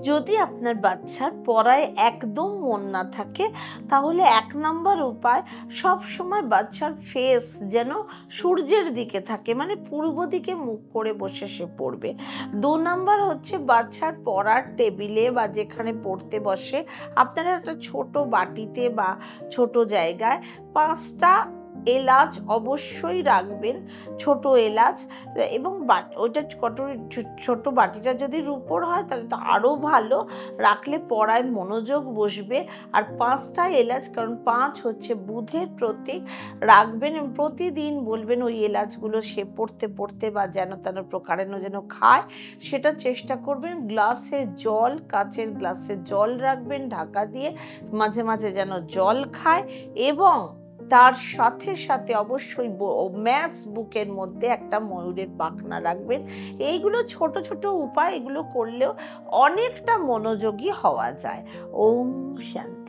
যদি আপনার বাচ্চার পড়ায় একদম মন না থাকে, তাহলে ১ নাম্বার উপায়, সবসময় বাচ্চার ফেস যেন সূর্যের দিকে থাকে, মানে পূর্ব দিকে মুখ করে বসে সে পড়বে। ২ নাম্বার হচ্ছে বাচ্চার পড়ার টেবিলে বা যেখানে পড়তে বসে আপনারা একটা ছোট বাটিতে বা ছোট জায়গায় ৫ টা এলাচ অবশ্যই রাখবেন, ছোট এলাচ। এবং ওইটা ছোট বাটিটা যদি রুপোর হয় তাহলে তো আরও ভালো, রাখলে পড়ায় মনোযোগ বসবে। আর ৫ টা এলাচ, কারণ ৫ হচ্ছে বুধের প্রতীক, রাখবেন এবং প্রতিদিন বলবেন ওই এলাচগুলো সে পড়তে পড়তে বা যেন তেন প্রকারে যেন খায়, সেটা চেষ্টা করবেন। গ্লাসে জল, কাচের গ্লাসে জল রাখবেন ঢাকা দিয়ে, মাঝে মাঝে যেন জল খায়। এবং তার সাথে সাথে অবশ্যই ম্যাথস বুকের মধ্যে একটা ময়ূরের পাখনা রাখবেন। এইগুলো ছোট ছোট উপায়, এগুলো করলেও অনেকটা মনোযোগী হওয়া যায়। ওম শান্তি।